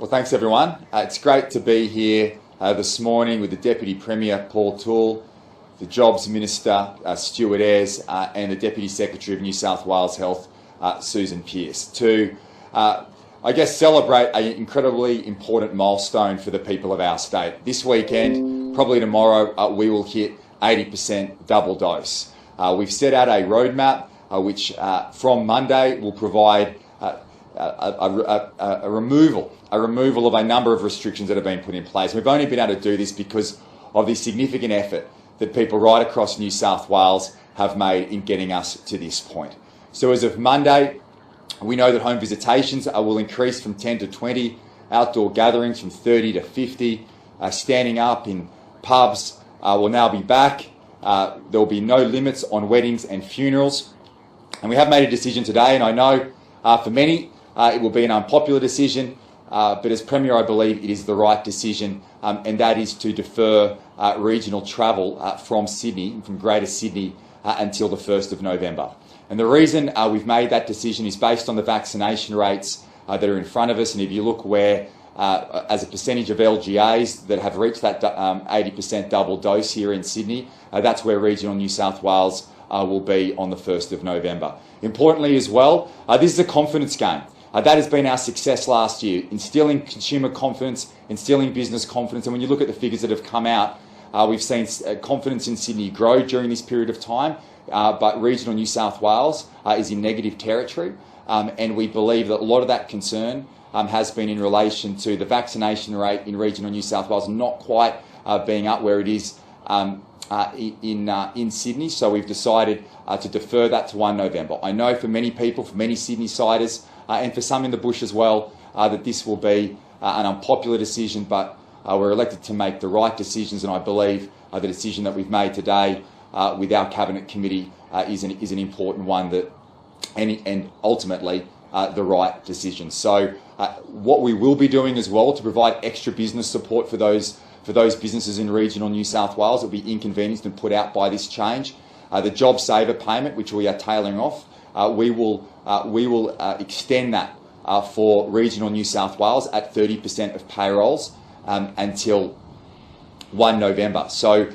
Well, thanks everyone. It's great to be here this morning with the Deputy Premier, Paul Toolo, the Jobs Minister, Stuart Ayres, and the Deputy Secretary of New South Wales Health, Susan Pearce, to, celebrate an incredibly important milestone for the people of our state. This weekend, probably tomorrow, we will hit 80% double dose. We've set out a roadmap which from Monday will provide a removal of a number of restrictions that have been put in place. We've only been able to do this because of the significant effort that people right across New South Wales have made in getting us to this point. So as of Monday, we know that home visitations will increase from 10 to 20, outdoor gatherings from 30 to 50, standing up in pubs will now be back. There will be no limits on weddings and funerals. And we have made a decision today, and I know for many it will be an unpopular decision, but as Premier I believe it is the right decision, and that is to defer regional travel from Sydney, from Greater Sydney, until the 1st of November. And the reason we've made that decision is based on the vaccination rates that are in front of us, and if you look where, as a percentage of LGAs that have reached that 80% double dose here in Sydney, that's where regional New South Wales will be on the 1st of November. Importantly as well, this is a confidence game. That has been our success last year, instilling consumer confidence, instilling business confidence, and when you look at the figures that have come out, we've seen confidence in Sydney grow during this period of time, but regional New South Wales is in negative territory, and we believe that a lot of that concern has been in relation to the vaccination rate in regional New South Wales not quite being up where it is in Sydney, so we've decided to defer that to 1 November. I know for many people, for many Sydney-siders, and for some in the bush as well, that this will be an unpopular decision, but we're elected to make the right decisions, and I believe the decision that we've made today with our Cabinet Committee is an important one, that and ultimately the right decision. So what we will be doing as well to provide extra business support for those businesses in regional New South Wales that will be inconvenienced and put out by this change. The JobSaver payment, which we are tailing off, we will extend that for regional New South Wales at 30% of payrolls until 1 November. So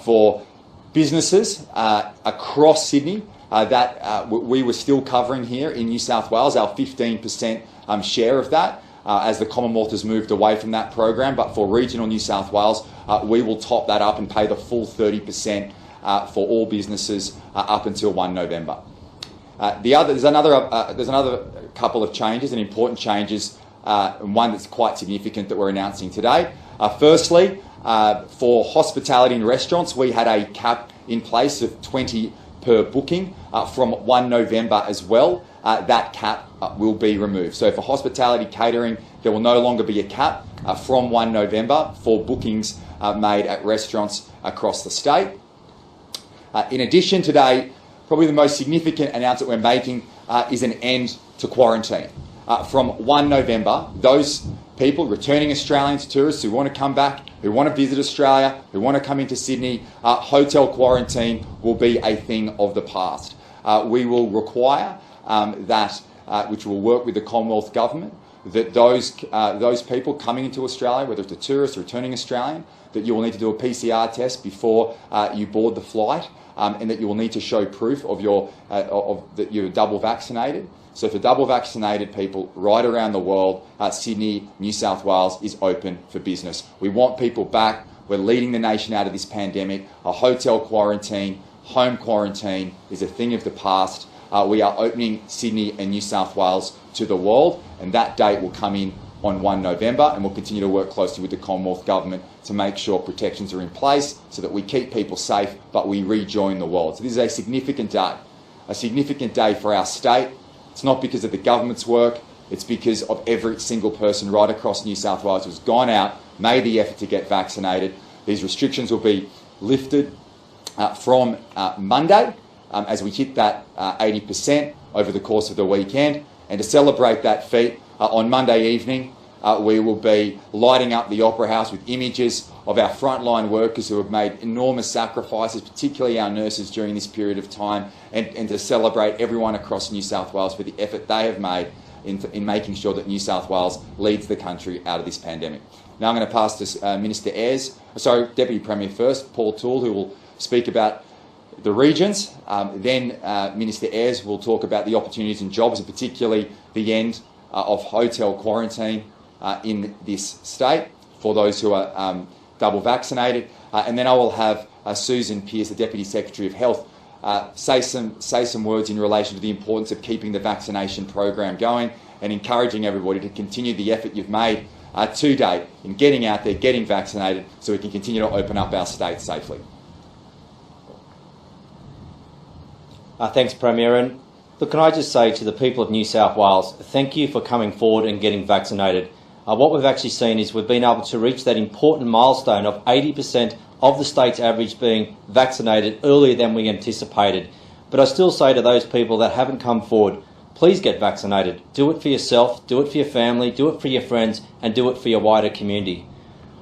for businesses across Sydney, that we were still covering here in New South Wales, our 15% share of that, as the Commonwealth has moved away from that program. But for regional New South Wales, we will top that up and pay the full 30% for all businesses up until 1 November. There's another couple of changes, and important changes, and one that's quite significant that we're announcing today. Firstly, for hospitality and restaurants, we had a cap in place of 20 per booking. From 1 November as well, that cap will be removed. So for hospitality catering, there will no longer be a cap from 1 November for bookings made at restaurants across the state. In addition, today, probably the most significant announcement we're making is an end to quarantine. From 1 November, those people, returning Australians, tourists who want to come back, who want to visit Australia, who want to come into Sydney, hotel quarantine will be a thing of the past. We will require that, which will work with the Commonwealth Government, that those people coming into Australia, whether it's a tourist or returning Australian, that you will need to do a PCR test before you board the flight, and that you will need to show proof of that you're double vaccinated. So for double vaccinated people right around the world, Sydney, New South Wales is open for business. We want people back. We're leading the nation out of this pandemic. A hotel quarantine, home quarantine is a thing of the past. We are opening Sydney and New South Wales to the world, and that date will come in on 1 November, and we'll continue to work closely with the Commonwealth Government to make sure protections are in place so that we keep people safe, but we rejoin the world. So this is a significant day for our state. It's not because of the government's work, it's because of every single person right across New South Wales who's gone out, made the effort to get vaccinated. These restrictions will be lifted from Monday as we hit that 80% over the course of the weekend. And to celebrate that feat, on Monday evening, we will be lighting up the Opera House with images of our frontline workers who have made enormous sacrifices, particularly our nurses during this period of time, and to celebrate everyone across New South Wales for the effort they have made in making sure that New South Wales leads the country out of this pandemic. Now I'm going to pass to Minister Ayres, Deputy Premier first, Paul Toolo, who will speak about the regions. Then Minister Ayres will talk about the opportunities and jobs, and particularly the end of hotel quarantine in this state for those who are double vaccinated. And then I will have Susan Pearce, the Deputy Secretary of Health, say some words in relation to the importance of keeping the vaccination program going and encouraging everybody to continue the effort you've made to date in getting out there, getting vaccinated, so we can continue to open up our state safely. Thanks, Premier. And look, can I just say to the people of New South Wales, thank you for coming forward and getting vaccinated. What we've actually seen is we've been able to reach that important milestone of 80% of the state's average being vaccinated earlier than we anticipated. But I still say to those people that haven't come forward, please get vaccinated. Do it for yourself, do it for your family, do it for your friends, and do it for your wider community.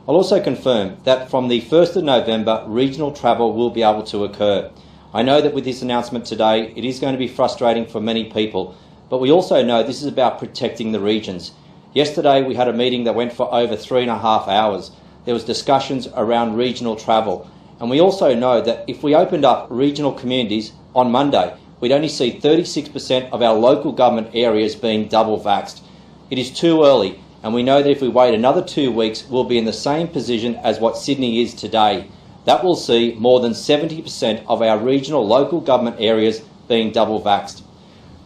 I'll also confirm that from the 1st of November, regional travel will be able to occur. I know that with this announcement today, it is going to be frustrating for many people, but we also know this is about protecting the regions. Yesterday, we had a meeting that went for over 3.5 hours. There was discussions around regional travel. And we also know that if we opened up regional communities on Monday, we'd only see 36% of our local government areas being double vaxxed. It is too early, and we know that if we wait another 2 weeks, we'll be in the same position as what Sydney is today. That will see more than 70% of our regional local government areas being double vaxxed.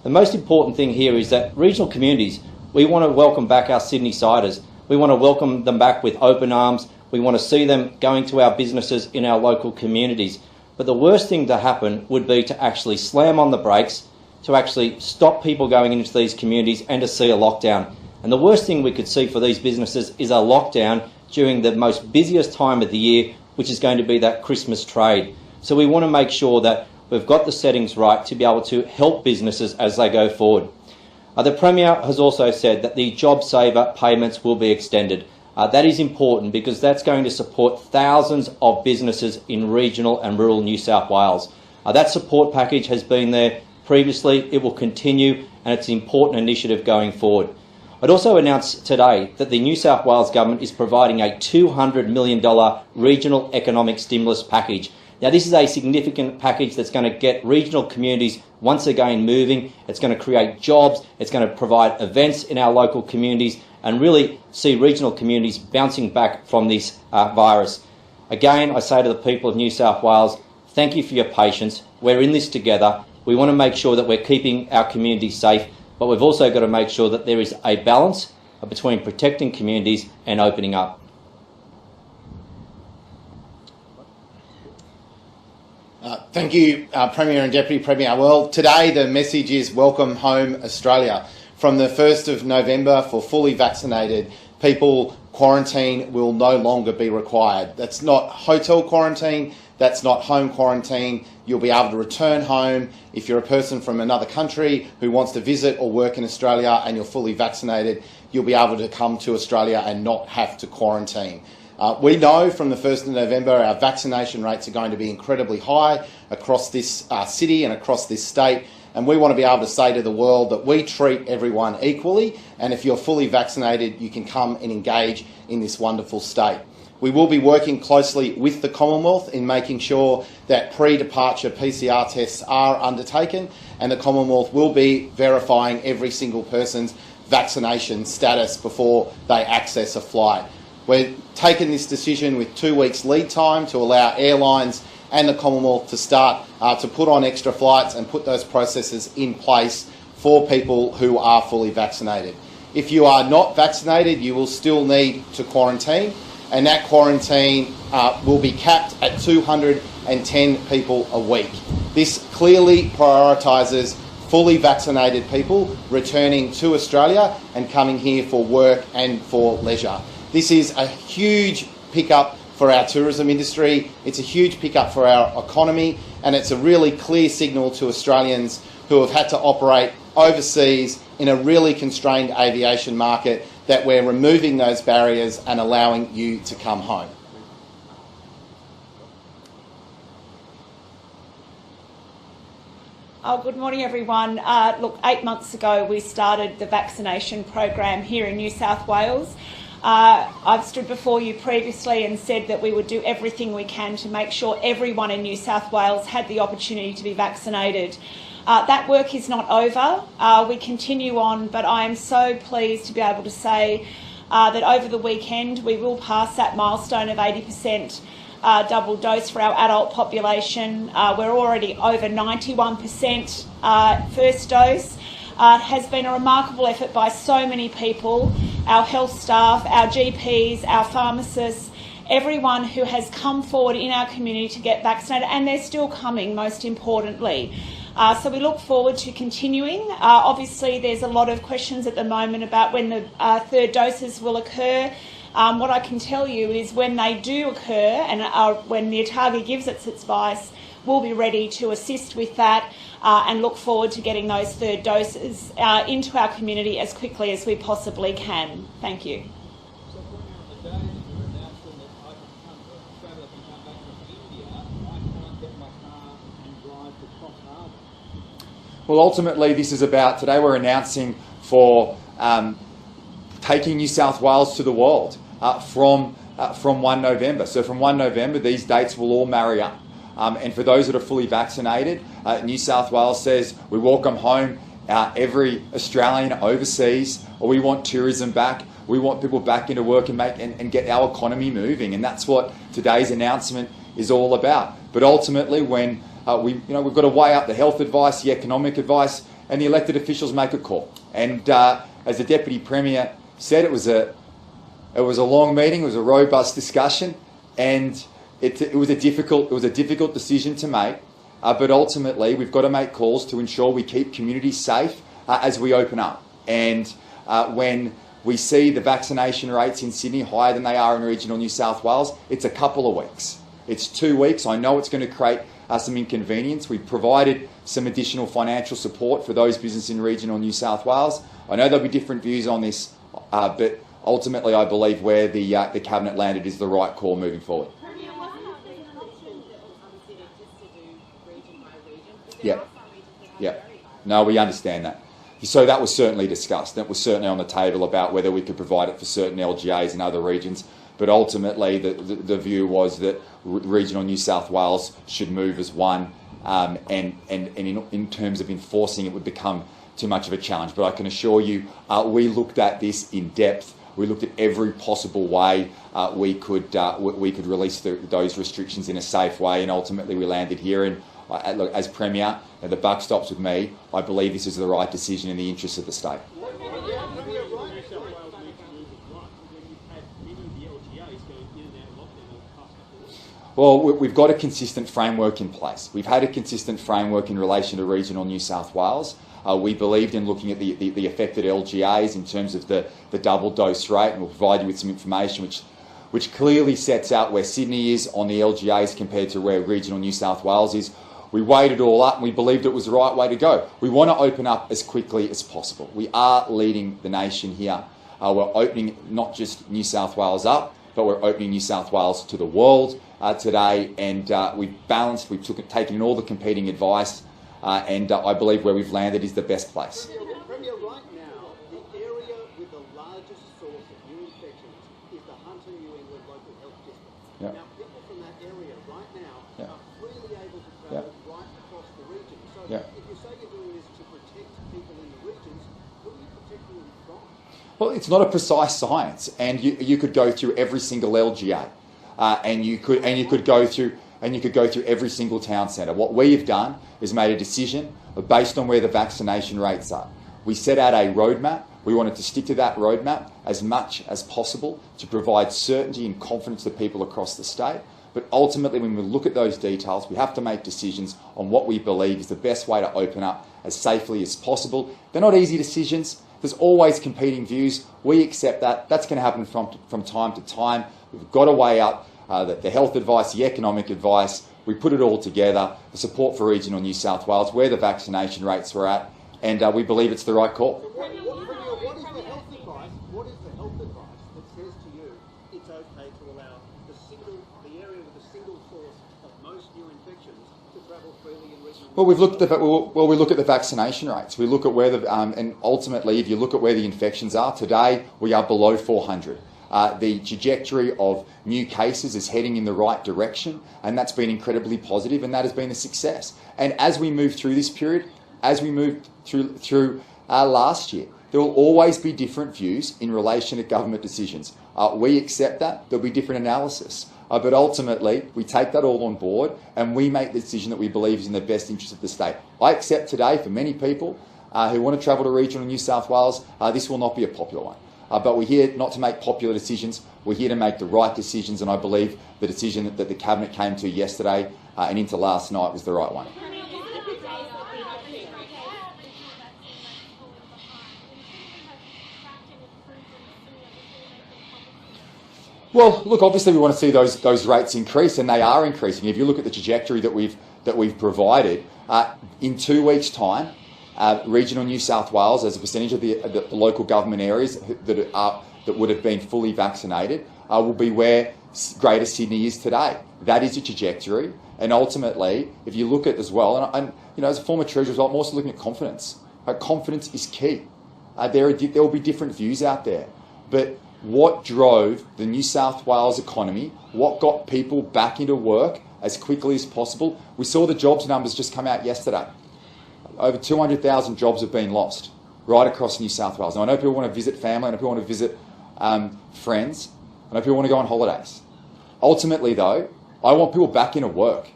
The most important thing here is that regional communities, we want to welcome back our Sydney-siders. We want to welcome them back with open arms. We want to see them going to our businesses in our local communities. But the worst thing to happen would be to actually slam on the brakes, to actually stop people going into these communities and to see a lockdown. And the worst thing we could see for these businesses is a lockdown during the most busiest time of the year, which is going to be that Christmas trade. So we want to make sure that we've got the settings right to be able to help businesses as they go forward. The Premier has also said that the JobSaver payments will be extended. That is important because that's going to support thousands of businesses in regional and rural New South Wales. That support package has been there previously, it will continue, and it's an important initiative going forward. I'd also announced today that the New South Wales Government is providing a $200 million regional economic stimulus package. Now, this is a significant package that's going to get regional communities once again moving. It's going to create jobs. It's going to provide events in our local communities and really see regional communities bouncing back from this virus. Again, I say to the people of New South Wales, thank you for your patience. We're in this together. We want to make sure that we're keeping our communities safe, but we've also got to make sure that there is a balance between protecting communities and opening up. Thank you, Premier and Deputy Premier. Well, today the message is Welcome Home Australia. From the 1st of November, for fully vaccinated people, quarantine will no longer be required. That's not hotel quarantine, that's not home quarantine. You'll be able to return home if you're a person from another country who wants to visit or work in Australia and you're fully vaccinated. You'll be able to come to Australia and not have to quarantine. We know from the 1st of November our vaccination rates are going to be incredibly high across this city and across this state, and we want to be able to say to the world that we treat everyone equally, and if you're fully vaccinated you can come and engage in this wonderful state. We will be working closely with the Commonwealth in making sure that pre-departure PCR tests are undertaken, and the Commonwealth will be verifying every single person's vaccination status before they access a flight. We're taking this decision with 2 weeks lead time to allow airlines and the Commonwealth to start to put on extra flights and put those processes in place for people who are fully vaccinated. If you are not vaccinated, you will still need to quarantine, and that quarantine will be capped at 210 people a week. This clearly prioritises fully vaccinated people returning to Australia and coming here for work and for leisure. This is a huge pickup for our tourism industry, it's a huge pickup for our economy, and it's a really clear signal to Australians who have had to operate overseas in a really constrained aviation market that we're removing those barriers and allowing you to come home. Good morning, everyone. Look, 8 months ago we started the vaccination program here in New South Wales. I've stood before you previously and said that we would do everything we can to make sure everyone in New South Wales had the opportunity to be vaccinated. That work is not over. We continue on, but I am so pleased to be able to say that over the weekend we will pass that milestone of 80% double dose for our adult population. We're already over 91% first dose. It has been a remarkable effort by so many people, our health staff, our GPs, our pharmacists, everyone who has come forward in our community to get vaccinated, and they're still coming, most importantly. So we look forward to continuing. Obviously, there's a lot of questions at the moment about when the third doses will occur. What I can tell you is when they do occur and when the ATAGI gives its advice, we'll be ready to assist with that and look forward to getting those third doses into our community as quickly as we possibly can. Thank you. Well, ultimately, this is about, today we're announcing for taking New South Wales to the world from 1 November. So from 1 November, these dates will all marry up. And for those that are fully vaccinated, New South Wales says we welcome home every Australian overseas, or we want tourism back. We want people back into work and get our economy moving. And that's what today's announcement is all about. But ultimately, when we've got to weigh up the health advice, the economic advice, and the elected officials make a call. And as the Deputy Premier said, it was a long meeting, it was a robust discussion, and it was a difficult decision to make. But ultimately, we've got to make calls to ensure we keep communities safe as we open up. And when we see the vaccination rates in Sydney higher than they are in regional New South Wales, it's a couple of weeks. It's 2 weeks. I know it's going to create some inconvenience. We've provided some additional financial support for those businesses in regional New South Wales. I know there'll be different views on this, but ultimately I believe where the Cabinet landed is the right call moving forward. Yeah. No, we understand that. So that was certainly discussed. That was certainly on the table about whether we could provide it for certain LGAs in other regions. But ultimately, the view was that regional New South Wales should move as one, and in terms of enforcing it would become too much of a challenge. But I can assure you, we looked at this in depth. We looked at every possible way we could release those restrictions in a safe way, and ultimately we landed here. And look, as Premier, the buck stops with me. I believe this is the right decision in the interests of the state. Well, we've got a consistent framework in place. We've had a consistent framework in relation to regional New South Wales. We believed in looking at the affected LGAs in terms of the double dose rate, and we'll provide you with some information which clearly sets out where Sydney is on the LGAs compared to where regional New South Wales is. We weighed it all up and we believed it was the right way to go. We want to open up as quickly as possible. We are leading the nation here. We're opening not just New South Wales up, but we're opening New South Wales to the world today, and we've taken in all the competing advice, and I believe where we've landed is the best place. Premier, right now, the area with the largest source of new infections is the Hunter New England Local Health District. Yep. Now, people from that area right now Yep. are freely able to travel right across the region. So if you say you're doing this to protect people in the regions, what are you protecting them from? Well, it's not a precise science, and you could go through every single LGA, and you could go through every single town centre. What we have done is made a decision based on where the vaccination rates are. We set out a roadmap. We wanted to stick to that roadmap as much as possible to provide certainty and confidence to people across the state. But ultimately, when we look at those details, we have to make decisions on what we believe is the best way to open up as safely as possible. They're not easy decisions. There's always competing views. We accept that. That's going to happen from time to time. We've got to weigh up the health advice, the economic advice. We put it all together, the support for regional New South Wales, where the vaccination rates were at, and we believe it's the right call. What is the health advice? What is the health advice that says to you it's okay to allow the area with the single source of most new infections to travel freely in regional? Well, we look at the vaccination rates. We look at where and ultimately, if you look at where the infections are today, we are below 400. The trajectory of new cases is heading in the right direction, and that's been incredibly positive, and that has been a success. And as we move through this period, as we move through last year, there will always be different views in relation to government decisions. We accept that. There'll be different analysis. But ultimately, we take that all on board and we make the decision that we believe is in the best interest of the state. I accept today, for many people who want to travel to regional New South Wales, this will not be a popular one. But we're here not to make popular decisions. We're here to make the right decisions, and I believe the decision that the Cabinet came to yesterday and into last night was the right one. Well, look, obviously we want to see those rates increase, and they are increasing. If you look at the trajectory that we've provided, in 2 weeks' time, regional New South Wales, as a percentage of the local government areas that would have been fully vaccinated, will be where Greater Sydney is today. That is a trajectory, and ultimately, if you look at as well, and as a former Treasurer as well, I'm also looking at confidence. Confidence is key. There will be different views out there, but what drove the New South Wales economy, what got people back into work as quickly as possible? We saw the jobs numbers just come out yesterday. Over 200,000 jobs have been lost right across New South Wales. Now, I know people want to visit family, I know people want to visit friends, I know people want to go on holidays. Ultimately, though, I want people back into work.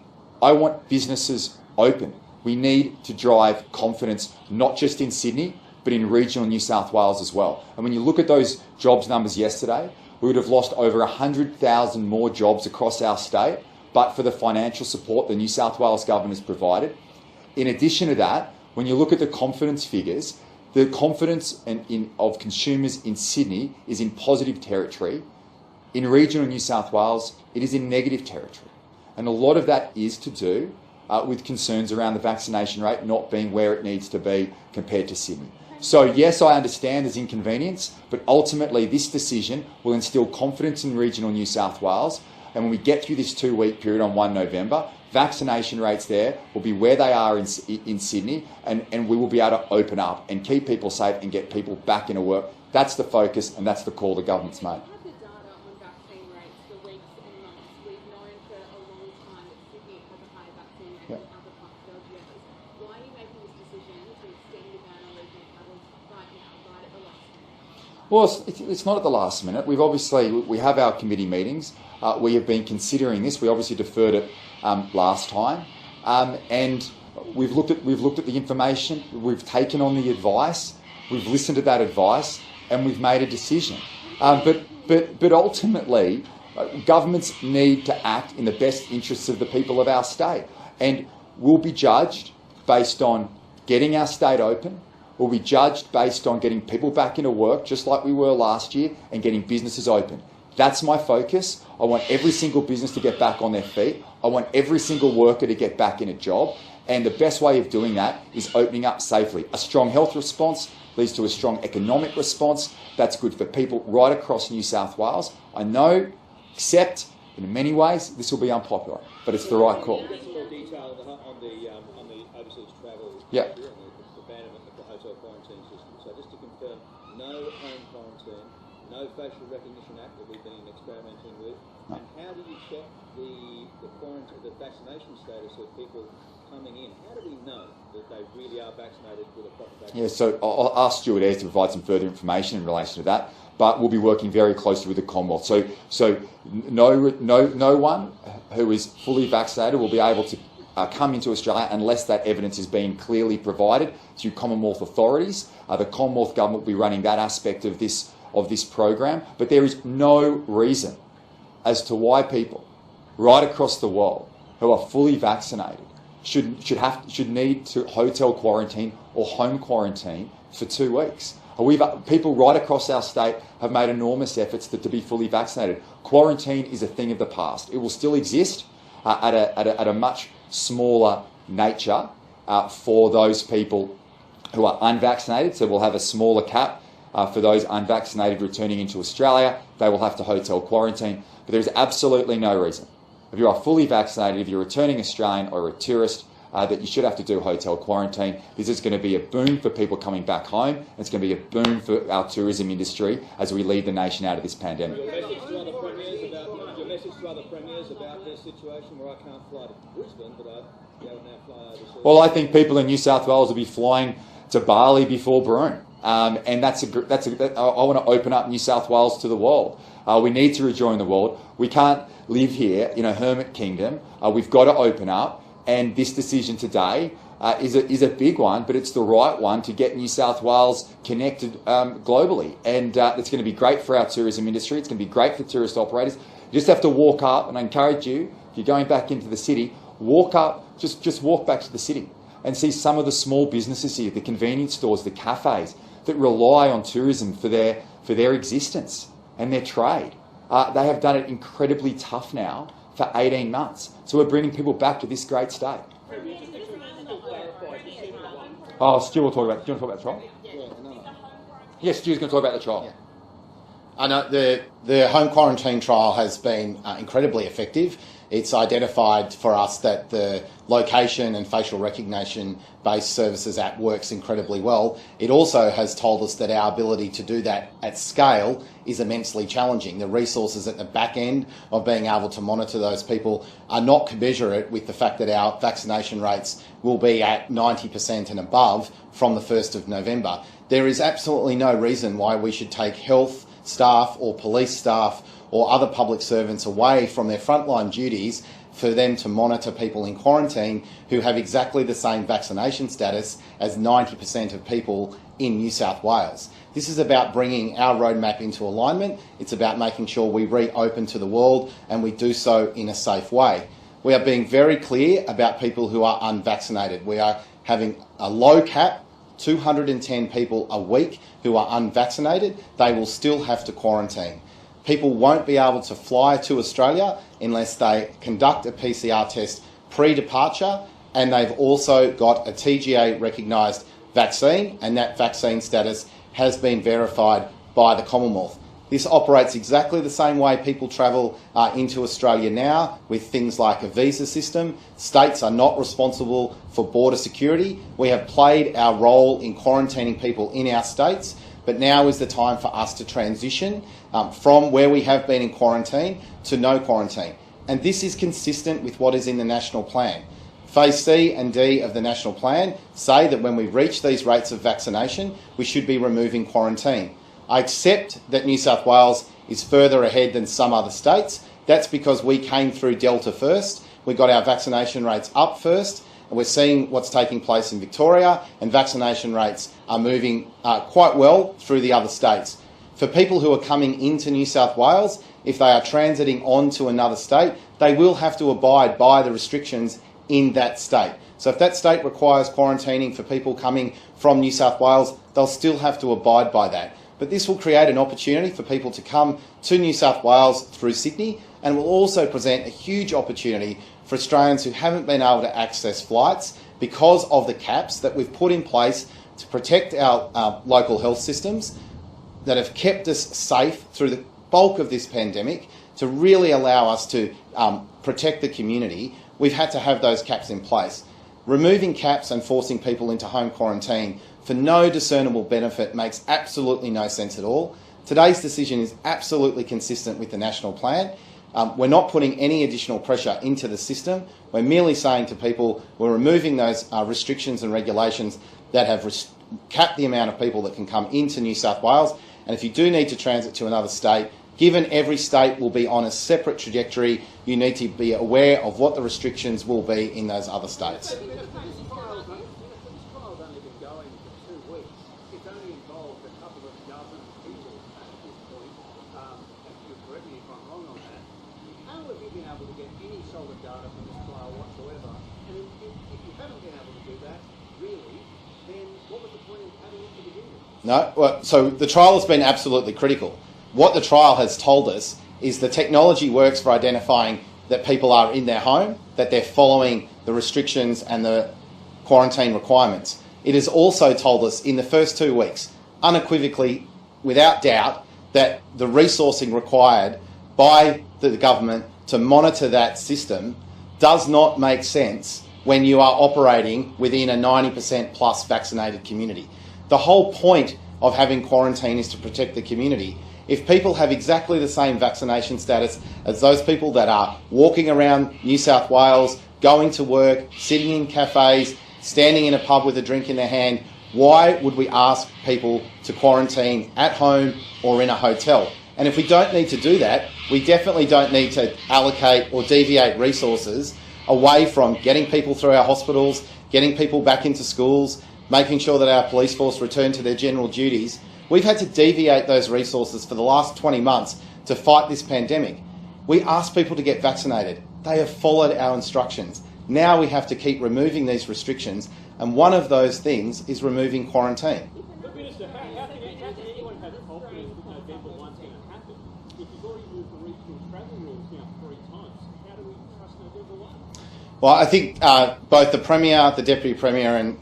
I want businesses open. We need to drive confidence, not just in Sydney, but in regional New South Wales as well. And when you look at those jobs numbers yesterday, we would have lost over 100,000 more jobs across our state, but for the financial support the New South Wales government has provided. In addition to that, when you look at the confidence figures, the confidence of consumers in Sydney is in positive territory. In regional New South Wales, it is in negative territory. And a lot of that is to do with concerns around the vaccination rate not being where it needs to be compared to Sydney. So yes, I understand there's inconvenience, but ultimately this decision will instill confidence in regional New South Wales. And when we get through this 2-week period on 1 November, vaccination rates there will be where they are in Sydney, and we will be able to open up and keep people safe and get people back into work. That's the focus, and that's the call the government's made. Well, it's not at the last minute. We have our committee meetings. We have been considering this. We obviously deferred it last time, and we've looked at the information. We've taken on the advice. We've listened to that advice, and we've made a decision. But ultimately, governments need to act in the best interests of the people of our state, and we'll be judged based on getting our state open. Will be judged based on getting people back into work, just like we were last year, and getting businesses open. That's my focus. I want every single business to get back on their feet. I want every single worker to get back in a job. And the best way of doing that is opening up safely. A strong health response leads to a strong economic response. That's good for people right across New South Wales. I know, except in many ways, this will be unpopular, but it's the right call. Get some more detail on the overseas travel. Yeah. Hotel quarantine system. So just to confirm, no home quarantine, no facial recognition act that we've been experimenting with. No. And how do you check the vaccination status of people coming in? How do we know that they really are vaccinated with a proper vaccination? Yeah, so I'll ask Stuart Ayres to provide some further information in relation to that, but we'll be working very closely with the Commonwealth. So no one who is fully vaccinated will be able to come into Australia unless that evidence is being clearly provided through Commonwealth authorities. The Commonwealth government will be running that aspect of this program, but there is no reason as to why people right across the world who are fully vaccinated should need to hotel quarantine or home quarantine for 2 weeks. People right across our state have made enormous efforts to be fully vaccinated. Quarantine is a thing of the past. It will still exist at a much smaller nature for those people who are unvaccinated, so we'll have a smaller cap for those unvaccinated returning into Australia, they will have to hotel quarantine. But there is absolutely no reason, if you are fully vaccinated, if you're a returning Australian or a tourist, that you should have to do hotel quarantine. This is going to be a boon for people coming back home. It's going to be a boon for our tourism industry as we lead the nation out of this pandemic. Your message to other premiers about their situation where I can't fly to Brisbane, but I now fly overseas. Well, I think people in New South Wales will be flying to Bali before Broome, and I want to open up New South Wales to the world. We need to rejoin the world. We can't live here in a hermit kingdom. We've got to open up. And this decision today is a big one, but it's the right one to get New South Wales connected globally. And it's going to be great for our tourism industry. It's going to be great for tourist operators. You just have to walk up, and I encourage you, if you're going back into the city, walk up, just walk back to the city and see some of the small businesses here, the convenience stores, the cafes that rely on tourism for their existence and their trade. They have done it incredibly tough now for 18 months. So we're bringing people back to this great state. Oh, Stu will talk about. Do you want to talk about the trial? Yes, Stu's going to talk about the trial. Yeah. I know the home quarantine trial has been incredibly effective. It's identified for us that the location and facial recognition-based services app works incredibly well. It also has told us that our ability to do that at scale is immensely challenging. The resources at the back end of being able to monitor those people are not commensurate with the fact that our vaccination rates will be at 90% and above from the 1st of November. There is absolutely no reason why we should take health staff or police staff or other public servants away from their frontline duties for them to monitor people in quarantine who have exactly the same vaccination status as 90% of people in New South Wales. This is about bringing our roadmap into alignment. It's about making sure we reopen to the world and we do so in a safe way. We are being very clear about people who are unvaccinated. We are having a low cap, 210 people a week who are unvaccinated. They will still have to quarantine. People won't be able to fly to Australia unless they conduct a PCR test pre-departure, and they've also got a TGA recognised vaccine, and that vaccine status has been verified by the Commonwealth. This operates exactly the same way people travel into Australia now, with things like a visa system. States are not responsible for border security. We have played our role in quarantining people in our states, but now is the time for us to transition from where we have been in quarantine to no quarantine. And this is consistent with what is in the National Plan. Phase C and D of the National Plan say that when we reach these rates of vaccination, we should be removing quarantine. I accept that New South Wales is further ahead than some other states. That's because we came through Delta first. We got our vaccination rates up first. And we're seeing what's taking place in Victoria, and vaccination rates are moving quite well through the other states. For people who are coming into New South Wales, if they are transiting on to another state, they will have to abide by the restrictions in that state. So if that state requires quarantining for people coming from New South Wales, they'll still have to abide by that. But this will create an opportunity for people to come to New South Wales through Sydney, and will also present a huge opportunity for Australians who haven't been able to access flights because of the caps that we've put in place to protect our local health systems that have kept us safe through the bulk of this pandemic, to really allow us to protect the community. We've had to have those caps in place. Removing caps and forcing people into home quarantine for no discernible benefit makes absolutely no sense at all. Today's decision is absolutely consistent with the National Plan. We're not putting any additional pressure into the system. We're merely saying to people we're removing those restrictions and regulations that have capped the amount of people that can come into New South Wales. And if you do need to transit to another state, given every state will be on a separate trajectory, you need to be aware of what the restrictions will be in those other states. No, well, so the trial has been absolutely critical. What the trial has told us is the technology works for identifying that people are in their home, that they're following the restrictions and the quarantine requirements. It has also told us in the first 2 weeks, unequivocally, without doubt that the resourcing required by the government to monitor that system does not make sense when you are operating within a 90% plus vaccinated community. The whole point of having quarantine is to protect the community. If people have exactly the same vaccination status as those people that are walking around New South Wales, going to work, sitting in cafes, standing in a pub with a drink in their hand, why would we ask people to quarantine at home or in a hotel? And if we don't need to do that, we definitely don't need to allocate or deviate resources away from getting people through our hospitals, getting people back into schools, making sure that our police force return to their general duties. We've had to deviate those resources for the last 20 months to fight this pandemic. We asked people to get vaccinated. They have followed our instructions. Now we have to keep removing these restrictions, and one of those things is removing quarantine. But Minister, how can anyone have confidence that November 1's going to happen? If you've already moved the regional travel rules now 3 times, how do we trust November 1? Well, I think both the Premier, the Deputy Premier and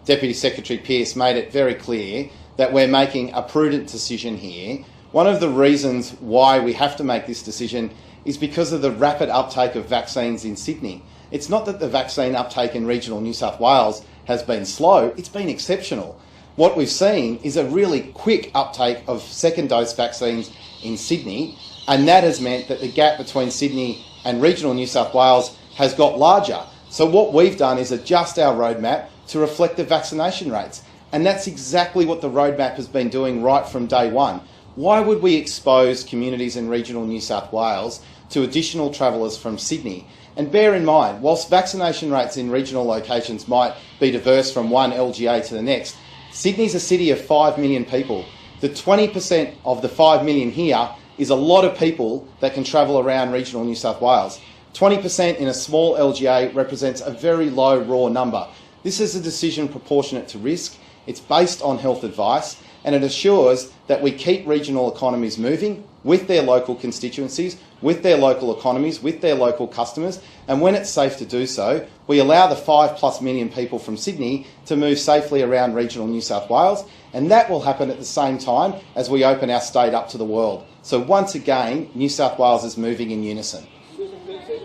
Deputy Secretary Pearce made it very clear that we're making a prudent decision here. One of the reasons why we have to make this decision is because of the rapid uptake of vaccines in Sydney. It's not that the vaccine uptake in regional New South Wales has been slow, it's been exceptional. What we've seen is a really quick uptake of second dose vaccines in Sydney, and that has meant that the gap between Sydney and regional New South Wales has got larger. So what we've done is adjust our roadmap to reflect the vaccination rates. And that's exactly what the roadmap has been doing right from day one. Why would we expose communities in regional New South Wales to additional travellers from Sydney? And bear in mind, whilst vaccination rates in regional locations might be diverse from one LGA to the next, Sydney's a city of 5 million people. The 20% of the 5 million here is a lot of people that can travel around regional New South Wales. 20% in a small LGA represents a very low raw number. This is a decision proportionate to risk. It's based on health advice, and it assures that we keep regional economies moving with their local constituencies, with their local economies, with their local customers, and when it's safe to do so, we allow the 5+ million people from Sydney to move safely around regional New South Wales, and that will happen at the same time as we open our state up to the world. So once again, New South Wales is moving in unison. Susan Pearce, can I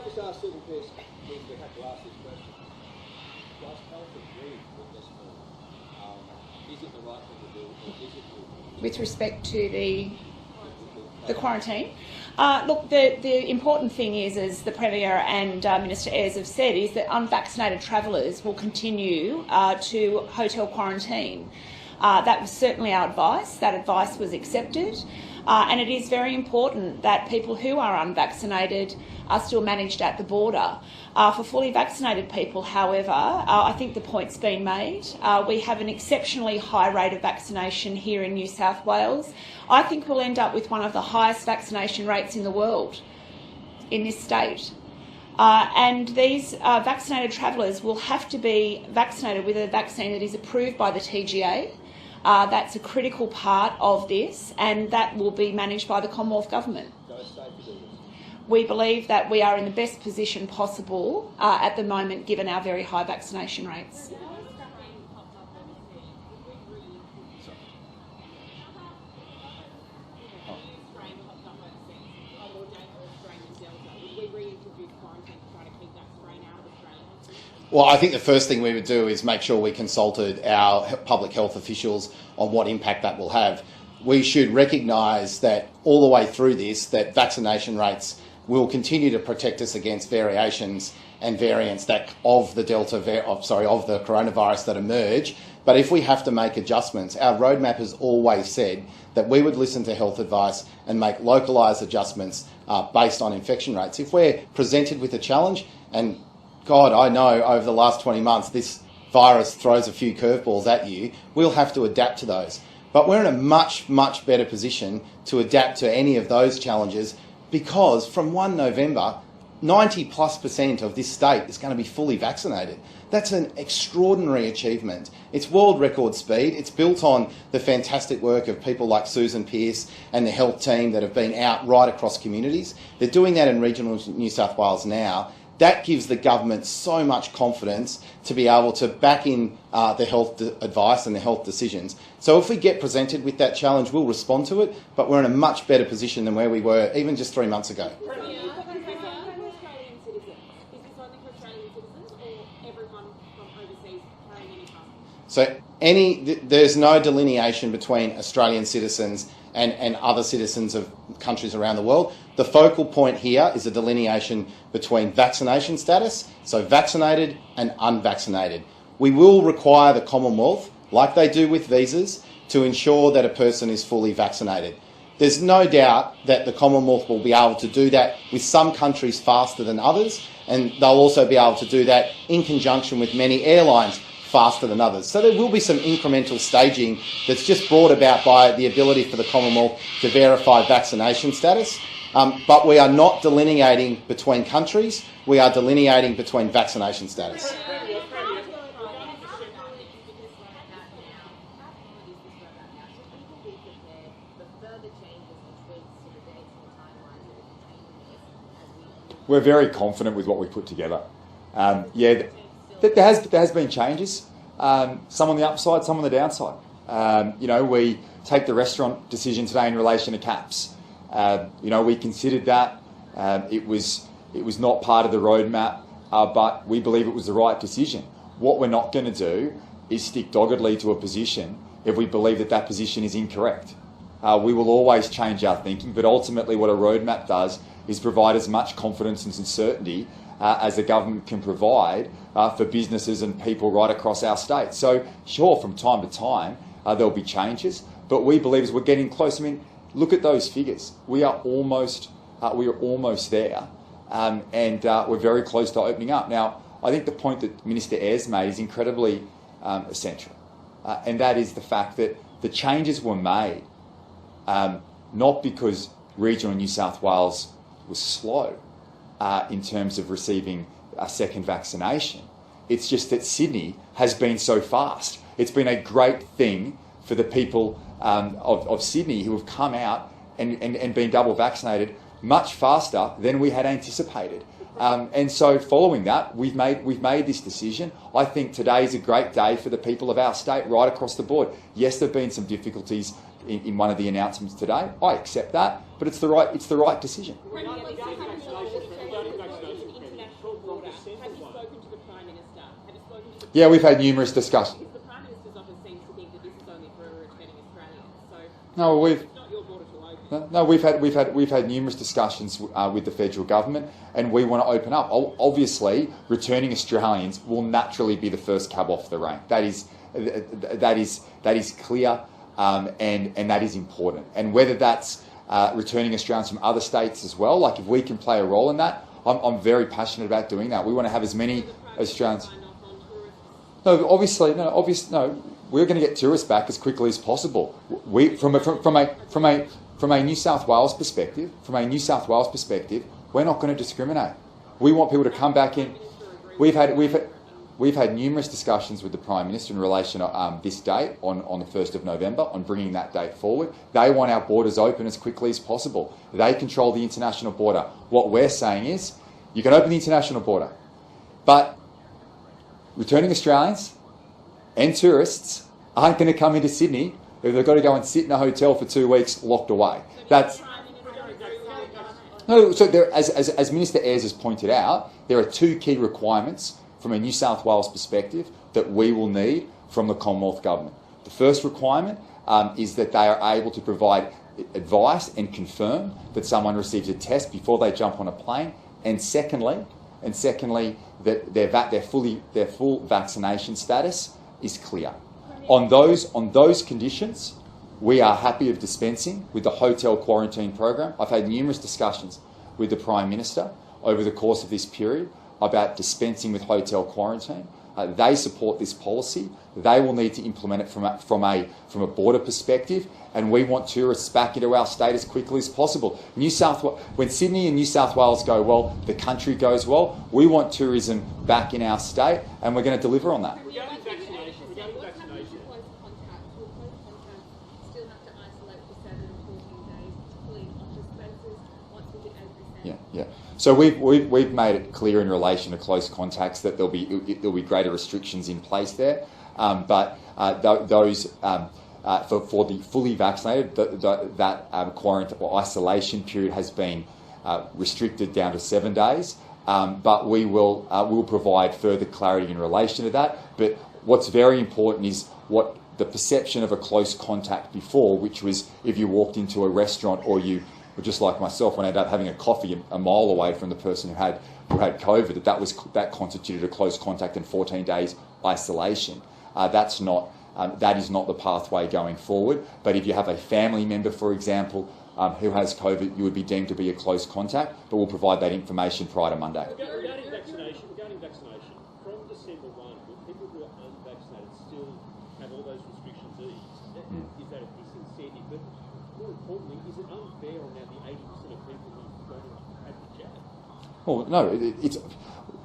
just ask Susan Pearce, we have to ask this question. Does health agree with this move? Is it the right thing to do, or is it... With respect to the quarantine? Look, the important thing is, as the Premier and Minister Ayres have said, is that unvaccinated travellers will continue to hotel quarantine. That was certainly our advice. That advice was accepted. And it is very important that people who are unvaccinated are still managed at the border. For fully vaccinated people, however, I think the point's been made. We have an exceptionally high rate of vaccination here in New South Wales. I think we'll end up with one of the highest vaccination rates in the world in this state. And these vaccinated travellers will have to be vaccinated with a vaccine that is approved by the TGA. That's a critical part of this, and that will be managed by the Commonwealth Government. We believe that we are in the best position possible at the moment, given our very high vaccination rates. Well, I think the first thing we would do is make sure we consulted our public health officials on what impact that will have. We should recognise that all the way through this, that vaccination rates will continue to protect us against variations and variants of the coronavirus that emerge. But if we have to make adjustments, our roadmap has always said that we would listen to health advice and make localised adjustments based on infection rates. If we're presented with a challenge, and God, I know over the last 20 months this virus throws a few curveballs at you, we'll have to adapt to those. But we're in a much, much better position to adapt to any of those challenges, because from 1 November, 90+% of this state is going to be fully vaccinated. That's an extraordinary achievement. It's world record speed. It's built on the fantastic work of people like Susan Pearce and the health team that have been out right across communities. They're doing that in regional New South Wales now. that gives the government so much confidence to be able to back in the health advice and the health decisions. So if we get presented with that challenge, we'll respond to it, but we're in a much better position than where we were even just 3 months ago. So there's no delineation between Australian citizens and other citizens of countries around the world. The focal point here is a delineation between vaccination status, so vaccinated and unvaccinated. We will require the Commonwealth, like they do with visas, to ensure that a person is fully vaccinated. There's no doubt that the Commonwealth will be able to do that with some countries faster than others, and they'll also be able to do that in conjunction with many airlines faster than others. So there will be some incremental staging that's just brought about by the ability for the Commonwealth to verify vaccination status. But we are not delineating between countries, we are delineating between vaccination status. We're very confident with what we put together. There has been changes, some on the upside, some on the downside. We take the restaurant decision today in relation to caps. We considered that. It was not part of the roadmap, but we believe it was the right decision. What we're not going to do is stick doggedly to a position if we believe that position is incorrect. We will always change our thinking, but ultimately what a roadmap does is provide as much confidence and certainty as the government can provide for businesses and people right across our state. So, sure, from time to time there'll be changes, but we believe as we're getting close. I mean, look at those figures. We are almost there, and we're very close to opening up. Now, I think the point that Minister Ayres made is incredibly essential, and that is the fact that the changes were made not because regional New South Wales was slow in terms of receiving a second vaccination. It's just that Sydney has been so fast. It's been a great thing for the people of Sydney who have come out and been double vaccinated much faster than we had anticipated. And so following that, we've made this decision. I think today is a great day for the people of our state right across the board. Yes, there have been some difficulties in one of the announcements today. I accept that, but it's the right decision. Yeah, we've had numerous discussions. The Prime Minister's office seems to think that this is only for returning Australians. So no, it's not your border to open. No, we've had numerous discussions with the federal government, and we want to open up. Obviously, returning Australians will naturally be the first cab off the rank. That is clear, and that is important. And whether that's returning Australians from other states as well, like if we can play a role in that, I'm very passionate about doing that. We want to have as many Australians. No, obviously, no. We're going to get tourists back as quickly as possible. From a New South Wales perspective, we're not going to discriminate. We want people to come back in. We've had numerous discussions with the Prime Minister in relation to this date on the 1st of November, on bringing that date forward. They want our borders open as quickly as possible. They control the international border. What we're saying is, you can open the international border, but returning Australians and tourists aren't going to come into Sydney if they've got to go and sit in a hotel for 2 weeks locked away. So there, as Minister Ayres has pointed out, there are two key requirements from a New South Wales perspective that we will need from the Commonwealth Government. The first requirement is that they are able to provide advice and confirm that someone receives a test before they jump on a plane, and secondly, that their full vaccination status is clear. On those conditions, we are happy of dispensing with the hotel quarantine program. I've had numerous discussions with the Prime Minister over the course of this period about dispensing with hotel quarantine. They support this policy. They will need to implement it from a border perspective, and we want tourists back into our state as quickly as possible. When Sydney and New South Wales go well, the country goes well. We want tourism back in our state, and we're going to deliver on that. Yeah. So we've made it clear in relation to close contacts that there'll be greater restrictions in place there, but those for the fully vaccinated, that quarantine or isolation period has been restricted down to 7 days. But we'll provide further clarity in relation to that. But what's very important is what the perception of a close contact before, which was if you walked into a restaurant or you were just like myself when I ended up having a coffee a mile away from the person who had COVID, that constituted a close contact and 14 days isolation. That is not the pathway going forward. But if you have a family member, for example, who has COVID, you would be deemed to be a close contact, but we'll provide that information prior to Monday. Regarding vaccination, from December 1, will people who are unvaccinated still have all those restrictions eased? Is that a disincentive? But more importantly, is it unfair on now the 80% of people who've had the jab? Well, no, it's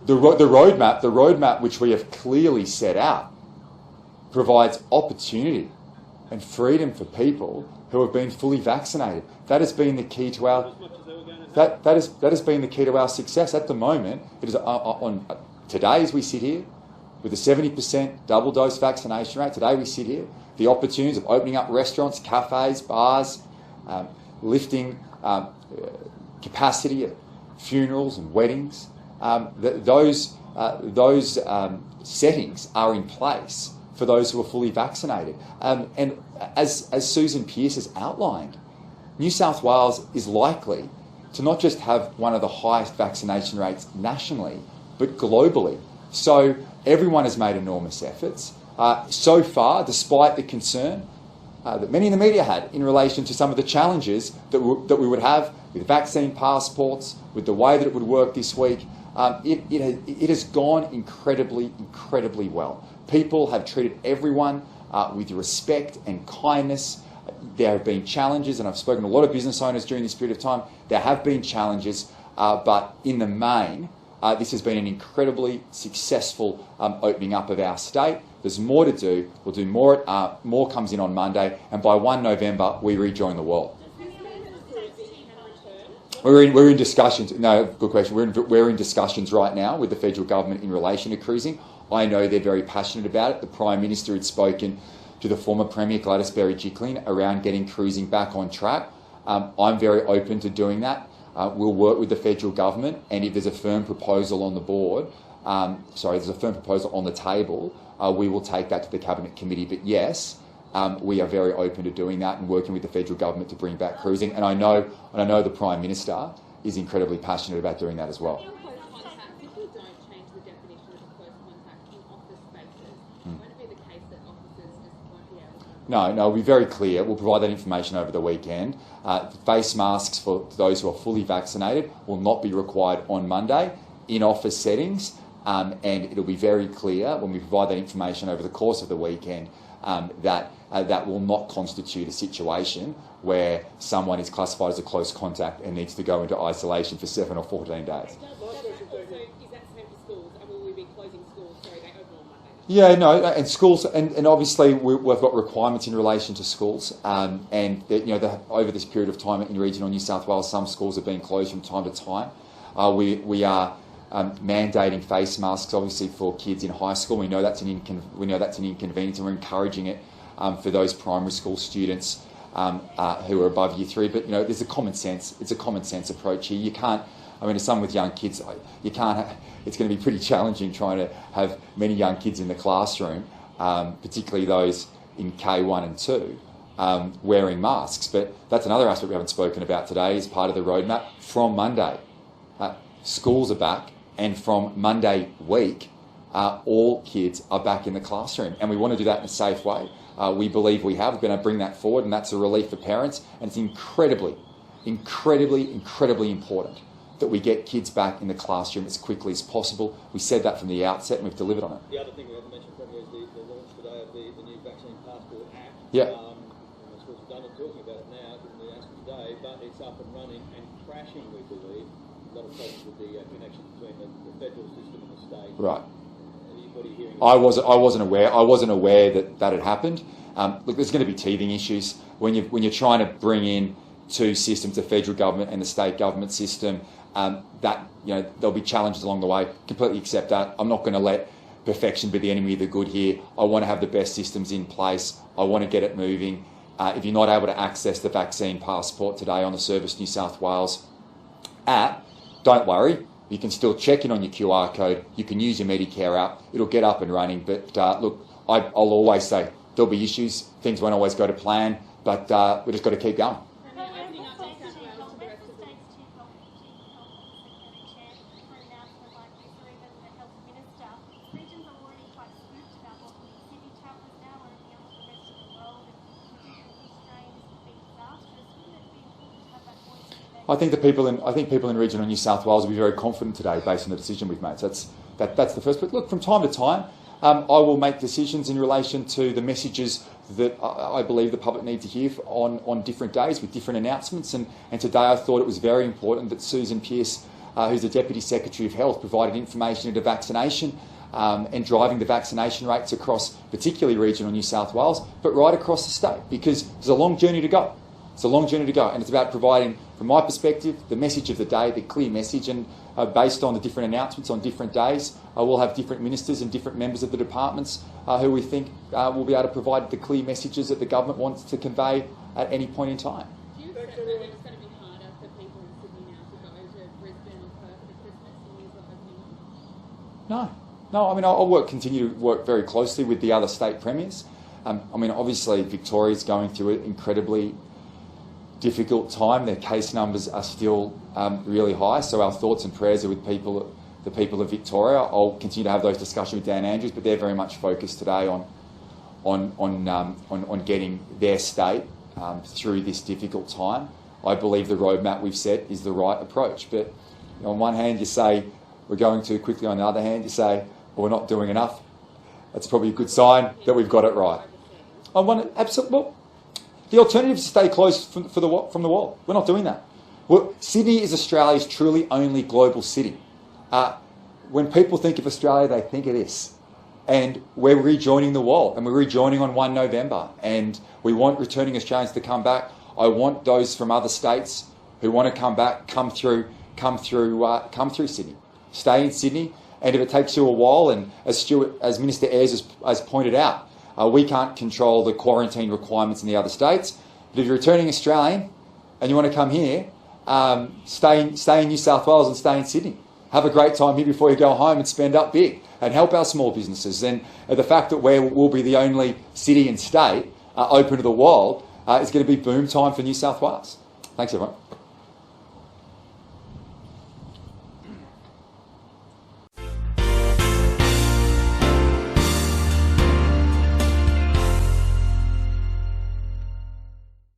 the roadmap which we have clearly set out provides opportunity and freedom for people who have been fully vaccinated. That has been the key to our that has been the key to our success. At the moment, it is on today as we sit here with a 70% double dose vaccination rate. Today we sit here, the opportunities of opening up restaurants, cafes, bars, lifting capacity at funerals and weddings. Those settings are in place for those who are fully vaccinated. And as Susan Pearce has outlined, New South Wales is likely to not just have one of the highest vaccination rates nationally, but globally. So everyone has made enormous efforts. So far, despite the concern that many in the media had in relation to some of the challenges that we would have with vaccine passports, with the way that it would work this week, it has gone incredibly well. People have treated everyone with respect and kindness. There have been challenges, and I've spoken to a lot of business owners during this period of time. There have been challenges, but in the main, this has been an incredibly successful opening up of our state. There's more to do. We'll do more. More comes in on Monday, and by 1 November, we rejoin the world. We're in discussions. No, good question. We're in discussions right now with the federal government in relation to cruising. I know they're very passionate about it. The Prime Minister had spoken to the former Premier Gladys Berejiklian around getting cruising back on track. I'm very open to doing that. We'll work with the federal government, and if there's a firm proposal on the board, there's a firm proposal on the table, we will take that to the Cabinet Committee. But yes, we are very open to doing that and working with the federal government to bring back cruising. And I know the Prime Minister is incredibly passionate about doing that as well. No, we'll be very clear. We'll provide that information over the weekend. Face masks for those who are fully vaccinated will not be required on Monday in office settings, and it'll be very clear when we provide that information over the course of the weekend that will not constitute a situation where someone is classified as a close contact and needs to go into isolation for 7 or 14 days. Yeah, no, and schools, and obviously we've got requirements in relation to schools, and over this period of time in regional New South Wales, some schools have been closed from time to time. We are mandating face masks, obviously, for kids in high school. We know that's an inconvenience, and we're encouraging it for those primary school students who are above Year 3. But there's a common sense. It's a common sense approach here. You can't. As someone with young kids, you can't. It's going to be pretty challenging trying to have many young kids in the classroom, particularly those in K1 and 2, wearing masks. But that's another aspect we haven't spoken about today as part of the roadmap. From Monday, schools are back, and from Monday week, all kids are back in the classroom. And we want to do that in a safe way. We believe we have. We're going to bring that forward, and that's a relief for parents. And it's incredibly important that we get kids back in the classroom as quickly as possible. We said that from the outset, and we've delivered on it. The other thing we haven't mentioned, Premier, is the launch today of the new Vaccine Passport app. Yeah. The schools have done it, talking about it now, given the announcement today, but it's up and running and crashing, we believe. A lot of problems with the connection between the federal system and the state. Right. What are you hearing? I wasn't aware that had happened. Look, there's going to be teething issues when you're trying to bring in two systems, the federal government and the state government system. That, you know, there'll be challenges along the way. Completely accept that. I'm not going to let perfection be the enemy of the good here. I want to have the best systems in place. I want to get it moving. If you're not able to access the vaccine passport today on the Service New South Wales app, don't worry. You can still check in on your QR code. You can use your Medicare app. It'll get up and running. But look, I'll always say there'll be issues. Things won't always go to plan, but we just got to keep going. I think people in regional New South Wales will be very confident today based on the decision we've made. So that's the first. But look, from time to time, I will make decisions in relation to the messages that I believe the public need to hear on different days with different announcements. And today I thought it was very important that Susan Pearce, who's the Deputy Secretary of Health, provided information into vaccination and driving the vaccination rates across particularly regional New South Wales, but right across the state, because there's a long journey to go. It's a long journey to go, and it's about providing, from my perspective, the message of the day, the clear message, and based on the different announcements on different days, we'll have different ministers and different members of the departments who we think will be able to provide the clear messages that the government wants to convey at any point in time. Do you expect that it's going to be harder for people in Sydney now to go to Brisbane or Perth for Christmas and use the opening? No. I mean, I'll continue to work very closely with the other state premiers. I mean, obviously Victoria's going through an incredibly difficult time. Their case numbers are still really high, so our thoughts and prayers are with the people of Victoria. I'll continue to have those discussions with Dan Andrews, but they're very much focused today on getting their state through this difficult time. I believe the roadmap we've set is the right approach. But on one hand, you say we're going too quickly. On the other hand, you say, well, we're not doing enough. That's probably a good sign that we've got it right. Absolutely. The alternative is to stay closed from the world. We're not doing that. Well, Sydney is Australia's truly only global city. When people think of Australia, they think of this. And we're rejoining the world, and we're rejoining on 1 November. And we want returning Australians to come back. I want those from other states who want to come back, come through Sydney. Stay in Sydney. And if it takes you a while, and as Minister Ayres has pointed out, we can't control the quarantine requirements in the other states. But if you're a returning Australian and you want to come here, stay in New South Wales and stay in Sydney. Have a great time here before you go home and spend up big and help our small businesses. And the fact that we'll be the only city and state open to the world is going to be boom time for New South Wales. Thanks, everyone.